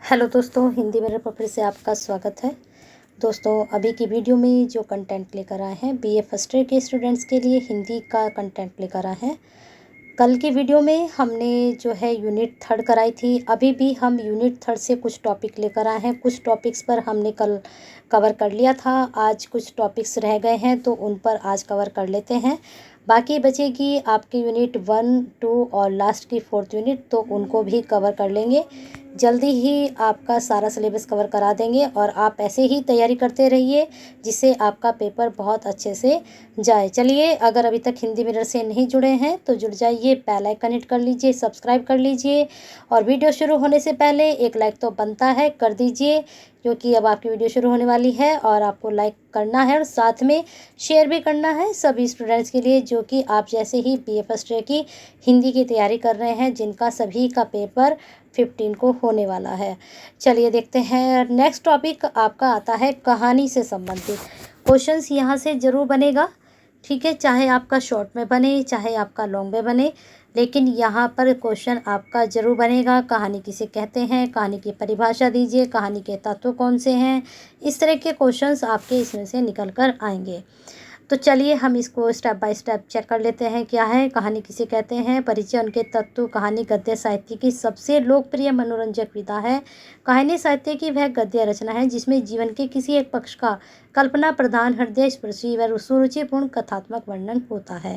Hello दोस्तों, हिंदी मेरे पकड़ से आपका स्वागत है। दोस्तों, अभी की वीडियो में जो कंटेंट लेकर आए हैं बीए फर्स्ट ईयर के स्टूडेंट्स के लिए हिंदी का कंटेंट लेकर आए हैं। कल की वीडियो में हमने जो है यूनिट 3 कराई थी। अभी भी हम यूनिट 3 से कुछ टॉपिक लेकर आए हैं। कुछ टॉपिक्स पर हमने कल कवर कर लिया था, आज कुछ टॉपिक्स रह गए हैं तो उन पर आज कवर कर लेते हैं। बाकी बचेगी आपकी यूनिट 1, 2 और लास्ट की 4th यूनिट, तो उनको भी कवर कर लेंगे। जल्दी ही आपका सारा सिलेबस कवर करा देंगे और आप ऐसे ही तैयारी करते रहिए जिससे आपका पेपर बहुत अच्छे से जाए। चलिए, अगर अभी तक हिंदी मिरर से नहीं जुड़े हैं तो जुड़ जाइए, बेल आइकन हिट कर लीजिए, सब्सक्राइब कर लीजिए और वीडियो शुरू होने से पहले एक लाइक तो बनता है, कर दीजिए, क्योंकि अब आपकी वीडियो शुरू होने वाली है और आपको लाइक करना है और साथ में शेयर भी करना है सभी स्टूडेंट्स के लिए जो कि आप जैसे ही बीए फर्स्ट ईयर की हिंदी की तैयारी कर रहे हैं, जिनका सभी का पेपर 15 को होने वाला है। चलिए देखते हैं। नेक्स्ट टॉपिक आपका आता है कहानी से संबंधित। क्वेश्चंस यहाँ से ज़रूर बनेगा, ठीक है, चाहे आपका शॉर्ट में बने चाहे आपका लॉन्ग में बने, लेकिन यहाँ पर क्वेश्चन आपका ज़रूर बनेगा। कहानी किसे कहते हैं, कहानी की परिभाषा दीजिए, कहानी के तत्व कौन से हैं, इस तरह के क्वेश्चंस आपके इसमें से निकल कर आएंगे। तो चलिए हम इसको स्टेप बाय स्टेप चेक कर लेते हैं। क्या है कहानी किसे कहते हैं, परिचय, उनके तत्व। कहानी गद्य साहित्य की सबसे लोकप्रिय मनोरंजक विधा है। कहानी साहित्य की वह गद्य रचना है जिसमें जीवन के किसी एक पक्ष का कल्पना प्रधान हृदय स्पर्शी व सुरुचिपूर्ण कथात्मक वर्णन होता है।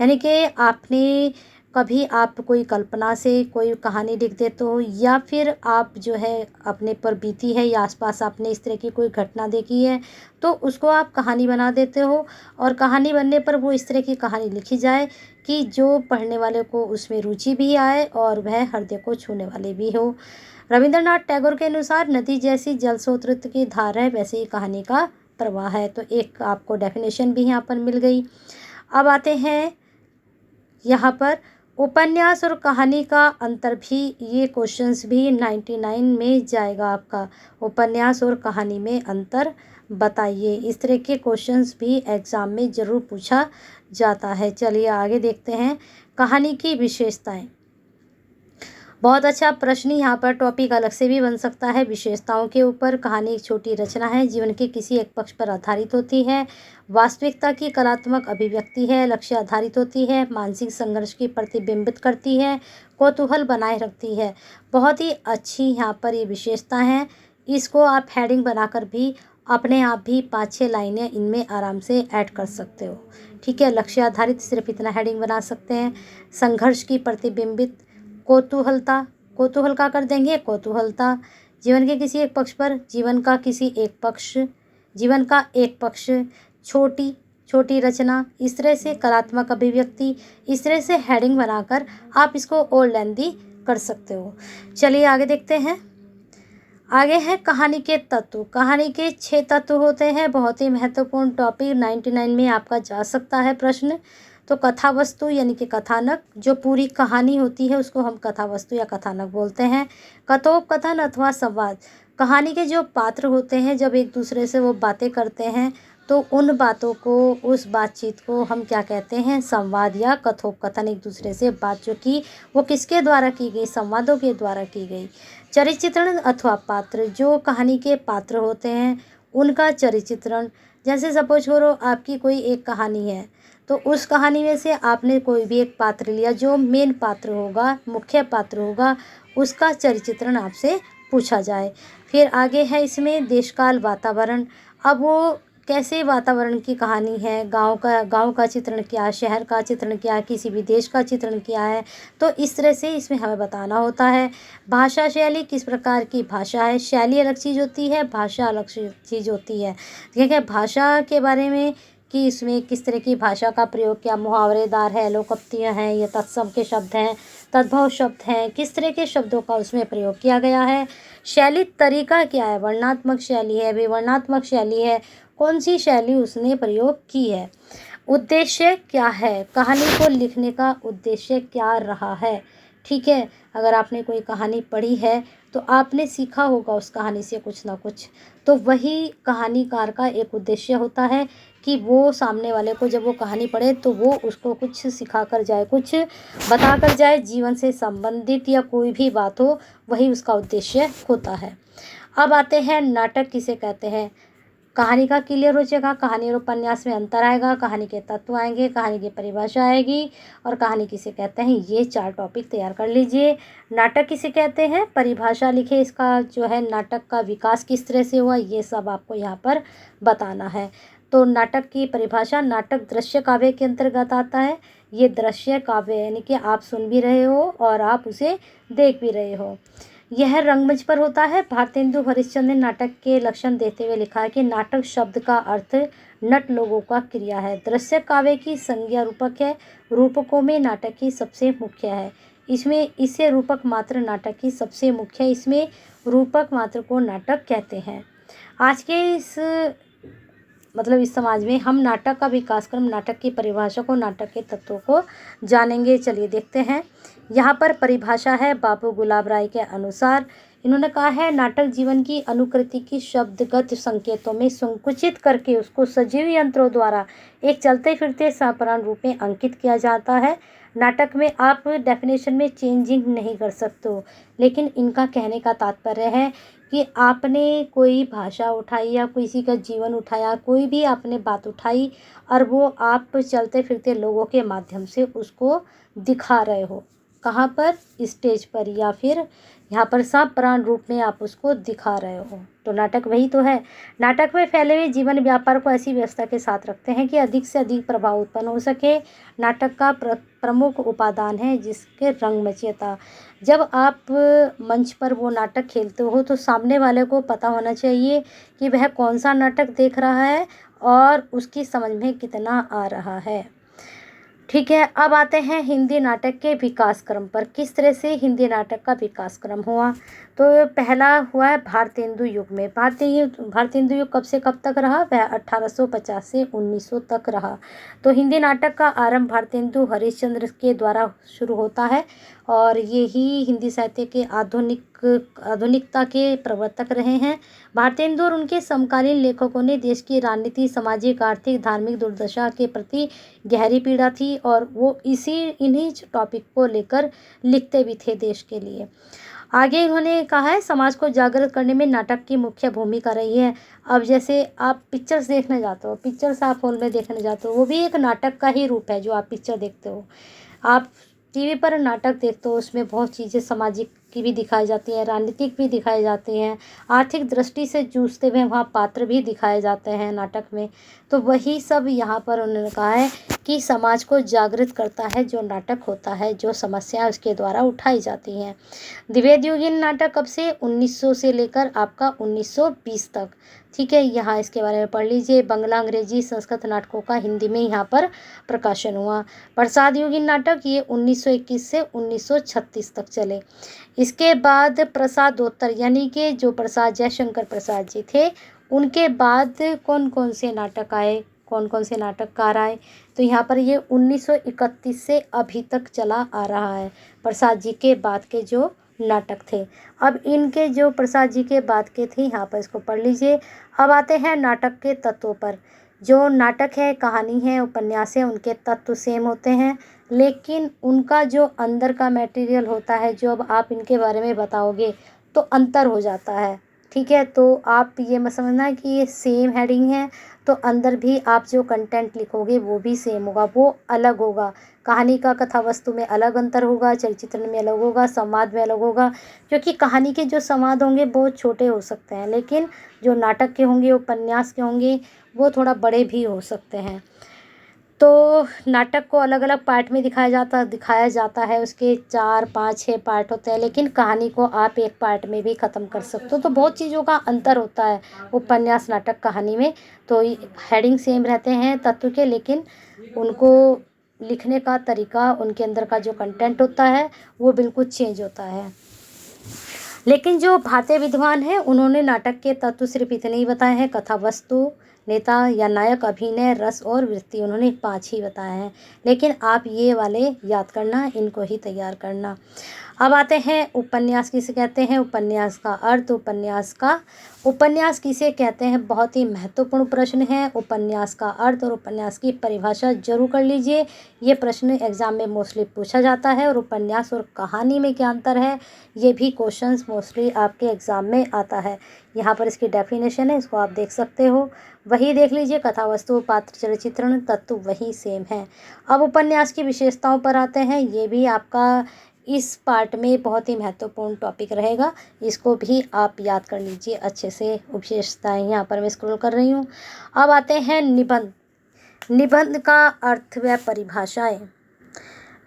यानी कि आपने कभी आप कोई कल्पना से कोई कहानी लिख देते हो या फिर आप जो है अपने पर बीती है या आसपास आपने इस तरह की कोई घटना देखी है तो उसको आप कहानी बना देते हो और कहानी बनने पर वो इस तरह की कहानी लिखी जाए कि जो पढ़ने वाले को उसमें रुचि भी आए और वह हृदय को छूने वाले भी हो। रविंद्रनाथ टैगोर के अनुसार नदी जैसी जल स्रोत की धार है वैसे ही कहानी का प्रवाह है। तो एक आपको डेफिनेशन भी यहाँ पर मिल गई। अब आते हैं यहाँ पर उपन्यास और कहानी का अंतर भी, ये क्वेश्चंस भी 99 में जाएगा आपका। उपन्यास और कहानी में अंतर बताइए, इस तरह के क्वेश्चंस भी एग्ज़ाम में ज़रूर पूछा जाता है। चलिए आगे देखते हैं। कहानी की विशेषताएं, बहुत अच्छा प्रश्न। यहाँ पर टॉपिक अलग से भी बन सकता है। विशेषताओं के ऊपर, कहानी एक छोटी रचना है, जीवन के किसी एक पक्ष पर आधारित होती है, वास्तविकता की कलात्मक अभिव्यक्ति है, लक्ष्य आधारित होती है, मानसिक संघर्ष की प्रतिबिंबित करती है, कौतूहल बनाए रखती है। बहुत ही अच्छी यहाँ पर ये विशेषता है। इसको आप हेडिंग बनाकर भी अपने आप भी 5-6 लाइनें इनमें आराम से ऐड कर सकते हो, ठीक है। लक्ष्य आधारित सिर्फ इतना हेडिंग बना सकते हैं। संघर्ष की प्रतिबिंबित, कौतूहलता, कौतूहल का कर देंगे कौतूहलता, जीवन के किसी एक पक्ष पर, जीवन का किसी एक पक्ष, जीवन का एक पक्ष, छोटी छोटी रचना, इस तरह से कलात्मक अभिव्यक्ति, इस तरह से हेडिंग बनाकर आप इसको और लेंदी कर सकते हो। चलिए आगे देखते हैं। आगे है कहानी के तत्व। कहानी के 6 तत्व होते हैं। बहुत ही महत्वपूर्ण टॉपिक, 99 में आपका जा सकता है प्रश्न। तो कथा वस्तु यानी कि कथानक, जो पूरी कहानी होती है उसको हम कथा वस्तु या कथानक बोलते हैं। कथोपकथन अथवा संवाद, कहानी के जो पात्र होते हैं जब एक दूसरे से वो बातें करते हैं तो उन बातों को, उस बातचीत को हम क्या कहते हैं, संवाद या कथोपकथन। एक दूसरे से बात जो की वो किसके द्वारा की गई, संवादों के द्वारा की गई। चरित्रण अथवा पात्र, जो कहानी के पात्र होते हैं उनका चरित्रण। जैसे सपोज करो आपकी कोई एक कहानी है तो उस कहानी में से आपने कोई भी एक पात्र लिया, जो मेन पात्र होगा, मुख्य पात्र होगा, उसका चरित्रण आपसे पूछा जाए। फिर आगे है इसमें देशकाल वातावरण। अब वो कैसे वातावरण की कहानी है, गांव का चित्रण क्या है, शहर का चित्रण क्या है, किसी भी देश का चित्रण क्या है, तो इस तरह से इसमें हमें बताना होता है। भाषा शैली, किस प्रकार की भाषा है, शैली अलग चीज़ होती है, भाषा अलग चीज़ होती है, ठीक है। भाषा के बारे में कि इसमें किस तरह की भाषा का प्रयोग, क्या मुहावरेदार है, लोकोक्तियाँ हैं, ये तत्सम के शब्द हैं, तद्भव शब्द हैं, किस तरह के शब्दों का उसमें प्रयोग किया गया है। शैली तरीका क्या है, वर्णनात्मक शैली है, विवरणात्मक शैली है, कौन सी शैली उसने प्रयोग की है। उद्देश्य क्या है, कहानी को लिखने का उद्देश्य क्या रहा है, ठीक है। अगर आपने कोई कहानी पढ़ी है तो आपने सीखा होगा उस कहानी से कुछ ना कुछ, तो वही कहानीकार का एक उद्देश्य होता है कि वो सामने वाले को जब वो कहानी पढ़े तो वो उसको कुछ सिखा कर जाए, कुछ बता कर जाए, जीवन से संबंधित या कोई भी बात हो, वही उसका उद्देश्य होता है। अब आते हैं नाटक किसे कहते हैं। कहानी का क्लियर हो जाएगा, कहानी और उपन्यास में अंतर आएगा, कहानी के तत्व आएंगे, कहानी की परिभाषा आएगी और कहानी किसे कहते हैं, ये 4 टॉपिक तैयार कर लीजिए। नाटक किसे कहते हैं, परिभाषा लिखे, इसका जो है नाटक का विकास किस तरह से हुआ, ये सब आपको यहाँ पर बताना है। तो नाटक की परिभाषा, नाटक दृश्य काव्य के अंतर्गत आता है। ये दृश्य काव्य यानी कि आप सुन भी रहे हो और आप उसे देख भी रहे हो। यह रंगमंच पर होता है। भारतेंदु हरिश्चंद्र ने नाटक के लक्षण देते हुए लिखा है कि नाटक शब्द का अर्थ नट लोगों का क्रिया है। दृश्य काव्य की संज्ञा रूपक है। रूपकों में नाटक की सबसे मुख्य है। इससे रूपक मात्र नाटक की सबसे मुख्य है। इसमें रूपक मात्र को नाटक कहते हैं। आज के इस समाज में हम नाटक का विकास क्रम, नाटक की परिभाषा को, नाटक के तत्वों को जानेंगे। चलिए देखते हैं। यहाँ पर परिभाषा है बाबू गुलाब राय के अनुसार। इन्होंने कहा है, नाटक जीवन की अनुकृति की शब्दगत संकेतों में संकुचित करके उसको सजीव यंत्रों द्वारा एक चलते फिरते साधारण रूप में अंकित किया जाता है। नाटक में आप डेफिनेशन में चेंजिंग नहीं कर सकते हो, लेकिन इनका कहने का तात्पर्य है कि आपने कोई भाषा उठाई या किसी का जीवन उठाया, कोई भी आपने बात उठाई और वो आप चलते फिरते लोगों के माध्यम से उसको दिखा रहे हो। कहाँ पर, स्टेज पर या फिर यहाँ पर सप्राण रूप में आप उसको दिखा रहे हो। तो नाटक वही तो है। नाटक में फैले हुए जीवन व्यापार को ऐसी व्यवस्था के साथ रखते हैं कि अधिक से अधिक प्रभाव उत्पन्न हो सके। नाटक का प्रमुख उपादान है जिसके रंगमंचीयता। जब आप मंच पर वो नाटक खेलते हो तो सामने वाले को पता होना चाहिए कि वह कौन सा नाटक देख रहा है और उसकी समझ में कितना आ रहा है। ठीक है, अब आते हैं हिंदी नाटक के विकास क्रम पर। किस तरह से हिंदी नाटक का विकास क्रम हुआ। तो पहला हुआ है भारतेंदु युग में। भारतेंदु युग कब से कब तक रहा, वह 1850 से 1900 तक रहा। तो हिंदी नाटक का आरंभ भारतेंदु हरिश्चंद्र के द्वारा शुरू होता है और यही हिंदी साहित्य के आधुनिकता के प्रवर्तक रहे हैं। भारतेंदु और उनके समकालीन लेखकों ने देश की राजनीति, सामाजिक, आर्थिक, धार्मिक दुर्दशा के प्रति गहरी पीड़ा थी और वो इन्हीं टॉपिक को लेकर लिखते भी थे देश के लिए। आगे इन्होंने कहा है, समाज को जागृत करने में नाटक की मुख्य भूमिका रही है। अब जैसे आप पिक्चर्स देखने जाते हो, पिक्चर्स आप हॉल में देखने जाते हो, वो भी एक नाटक का ही रूप है। जो आप पिक्चर देखते हो, आप टीवी पर नाटक देखते हो, उसमें बहुत चीज़ें सामाजिक की भी दिखाई जाती हैं, राजनीतिक भी दिखाई जाती हैं, आर्थिक दृष्टि से जूझते हुए वहाँ पात्र भी दिखाए जाते हैं नाटक में। तो वही सब यहाँ पर उन्होंने कहा है कि समाज को जागृत करता है जो नाटक होता है, जो समस्याएं उसके द्वारा उठाई जाती हैं। द्विवेदयुगीन नाटक कब से, 1900 से लेकर आपका 1920 तक। ठीक है, यहाँ इसके बारे में पढ़ लीजिए। बंगला, अंग्रेजी, संस्कृत नाटकों का हिंदी में यहाँ पर प्रकाशन हुआ। प्रसाद युगीन नाटक ये 1921 से 1936 तक चले। इसके बाद प्रसादोत्तर यानी कि जो प्रसाद जयशंकर प्रसाद जी थे, उनके बाद कौन कौन से नाटक आए, कौन कौन से नाटककार आए। तो यहाँ पर ये 1931 से अभी तक चला आ रहा है, प्रसाद जी के बाद के जो नाटक थे। अब इनके जो प्रसाद जी के बाद के थे, यहाँ पर इसको पढ़ लीजिए। अब आते हैं नाटक के तत्वों पर। जो नाटक है, कहानी है, उपन्यास है, उनके तत्व सेम होते हैं, लेकिन उनका जो अंदर का मटेरियल होता है, जो अब आप इनके बारे में बताओगे तो अंतर हो जाता है। ठीक है, तो आप ये मत समझना कि ये सेम हेडिंग है तो अंदर भी आप जो कंटेंट लिखोगे वो भी सेम होगा, वो अलग होगा। कहानी का कथा वस्तु में अलग अंतर होगा, चलचित्र में अलग होगा, संवाद में अलग होगा। क्योंकि कहानी के जो संवाद होंगे बहुत छोटे हो सकते हैं, लेकिन जो नाटक के होंगे, उपन्यास के होंगे, वो थोड़ा बड़े भी हो सकते हैं। तो नाटक को अलग अलग पार्ट में दिखाया जाता है। उसके 4, 5, 6 पार्ट होते हैं, लेकिन कहानी को आप एक पार्ट में भी ख़त्म कर सकते हो। तो बहुत चीज़ों का अंतर होता है उपन्यास, नाटक, कहानी में। तो हेडिंग सेम रहते हैं तत्व के, लेकिन उनको लिखने का तरीका, उनके अंदर का जो कंटेंट होता है वो बिल्कुल चेंज होता है। लेकिन जो भारतीय विद्वान हैं, उन्होंने नाटक के तत्व सिर्फ इतने ही बताए हैं, कथा वस्तु, नेता या नायक, अभिनय, रस और वृत्ति, उन्होंने 5 ही बताए हैं, लेकिन आप ये वाले याद करना, इनको ही तैयार करना। अब आते हैं उपन्यास किसे कहते हैं, उपन्यास का अर्थ, उपन्यास किसे कहते हैं, बहुत ही महत्वपूर्ण प्रश्न है। उपन्यास का अर्थ और उपन्यास की परिभाषा जरूर कर लीजिए, ये प्रश्न एग्जाम में मोस्टली पूछा जाता है। और उपन्यास और कहानी में क्या अंतर है, ये भी क्वेश्चंस मोस्टली आपके एग्जाम में आता है। यहाँ पर इसकी डेफिनेशन है, इसको आप देख सकते हो, वही देख लीजिए। कथा, वस्तु, पात्र, चरित्रण, तत्व वही सेम है। अब उपन्यास की विशेषताओं पर आते हैं, ये भी आपका इस पार्ट में बहुत ही महत्वपूर्ण टॉपिक रहेगा, इसको भी आप याद कर लीजिए अच्छे से। विशेषताएं यहाँ पर मैं स्क्रॉल कर रही हूँ। अब आते हैं निबंध। निबंध का अर्थ व परिभाषाएं।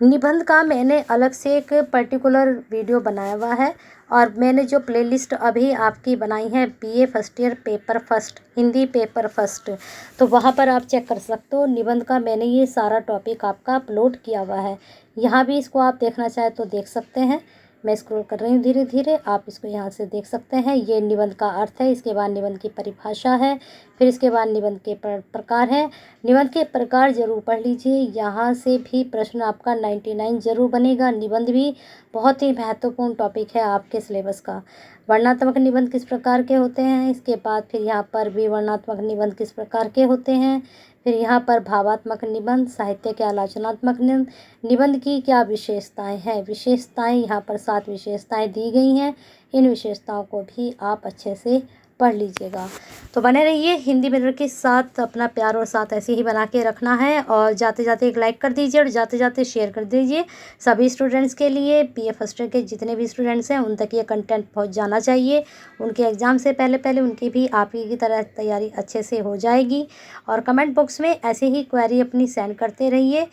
निबंध का मैंने अलग से एक पर्टिकुलर वीडियो बनाया हुआ है, और मैंने जो प्लेलिस्ट अभी आपकी बनाई है BA first year paper first, Hindi paper first, तो वहाँ पर आप चेक कर सकते हो। निबंध का मैंने ये सारा टॉपिक आपका अपलोड किया हुआ है, यहाँ भी इसको आप देखना चाहे तो देख सकते हैं। मैं स्क्रॉल कर रही हूँ धीरे धीरे, आप इसको यहाँ से देख सकते हैं। ये निबंध का अर्थ है, इसके बाद निबंध की परिभाषा है, फिर इसके बाद निबंध के प्रकार हैं। निबंध के प्रकार जरूर पढ़ लीजिए, यहाँ से भी प्रश्न आपका 99 जरूर बनेगा। निबंध भी बहुत ही महत्वपूर्ण टॉपिक है आपके सिलेबस का। वर्णनात्मक निबंध किस प्रकार के होते हैं, इसके बाद फिर यहाँ पर भी वर्णनात्मक निबंध किस प्रकार के होते हैं, फिर यहाँ पर भावात्मक निबंध, साहित्य के आलोचनात्मक निबंध की क्या विशेषताएं हैं। विशेषताएं यहाँ पर 7 विशेषताएं दी गई हैं, इन विशेषताओं को भी आप अच्छे से पढ़ लीजिएगा। तो बने रहिए हिंदी मिरर के साथ, अपना प्यार और साथ ऐसे ही बना के रखना है। और जाते जाते एक लाइक कर दीजिए और जाते जाते शेयर कर दीजिए सभी स्टूडेंट्स के लिए। बीए फर्स्ट ईयर के जितने भी स्टूडेंट्स हैं उन तक ये कंटेंट पहुंच जाना चाहिए, उनके एग्ज़ाम से पहले पहले उनकी भी आप ही की तरह तैयारी अच्छे से हो जाएगी। और कमेंट बॉक्स में ऐसे ही क्वेरी अपनी सेंड करते रहिए,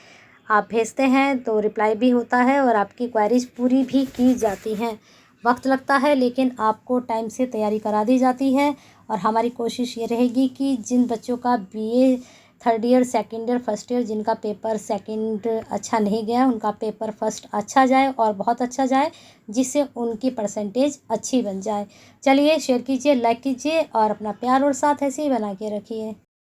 आप भेजते हैं तो रिप्लाई भी होता है और आपकी क्वेरीज पूरी भी की जाती हैं। वक्त लगता है लेकिन आपको टाइम से तैयारी करा दी जाती है। और हमारी कोशिश ये रहेगी कि जिन बच्चों का BA third year, second year, first year, जिनका पेपर सेकंड अच्छा नहीं गया, उनका पेपर फर्स्ट अच्छा जाए और बहुत अच्छा जाए, जिससे उनकी परसेंटेज अच्छी बन जाए। चलिए शेयर कीजिए, लाइक कीजिए और अपना प्यार और साथ ऐसे ही बना के रखिए।